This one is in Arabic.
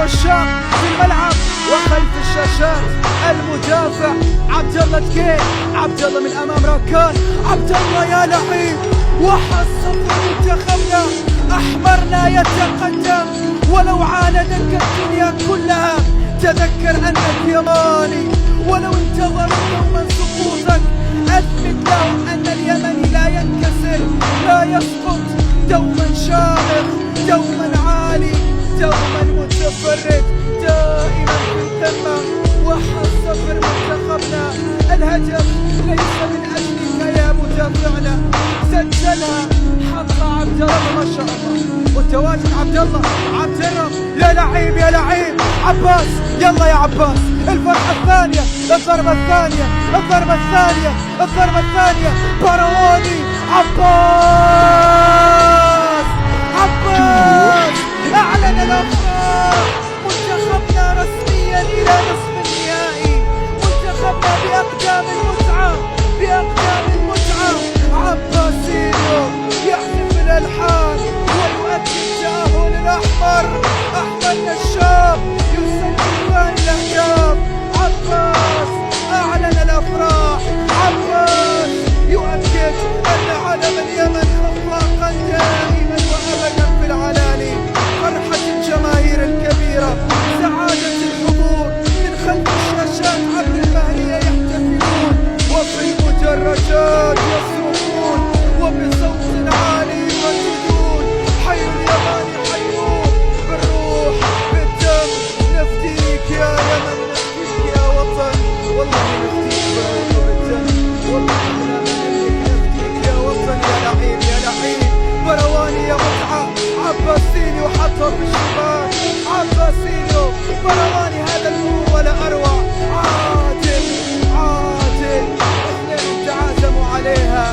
العشاق في الملعب وخلف الشاشات المدافع عبد الله تكين، عبد الله من امام راكان، عبد الله يا لعيب وحصل منتخبنا احمرنا يتقدم ولو عاندتك الدنيا كلها. تذكر انك يماني ولو انتظرت يوما سقوطك اثبت لهم ان اليمني لا ينكسر لا يسقط، دوما شامخ دوما عالي دوما متفرد دائما في الذمة. وحصل منتخبنا الهدف ليس من اجلك يا مدافعنا، سجلها حطها عبد الله ما شاء الله متواجد عبد الله يا لعيب يا لعيب عباس، يلا يا عباس الفرحة الثانية الضربة الثانية الضربة الثانية الضربة الثانية برواني عباس أعلن الأفراح منتخبنا رسميا إلى نصف النهائي، منتخبنا بأقدام المتعة بأقدام المتعة. عباسينيو يعزف الألحان ويؤكد تأهل الأحمر، أحمدنا الشاب يسجل ثاني الأهداف. عباس أعلن الأفراح، عباس يؤكد أن علم اليمن خفاقا دائما وأبدا في العلالي. فرحة الجماهير الكبيرة، سعادة الحضور من خلف الشاشات عبر المهنية يحتفلون وفي المدرجات يصرخون وبصوت عالي يرددون حي اليماني حيوه بالروح بالدم، نفديك يا يمن نفديك يا وطن، والله نفديك بالروح وبالدم، والله لا نملك نفديك يا وطن يا لعيب يا لعيب. برواني يا متعة عباسينيو حطها في الشباك، عباسينيو برواني هذا النور ولا أروع. عادل اثنين تعازموا عليها.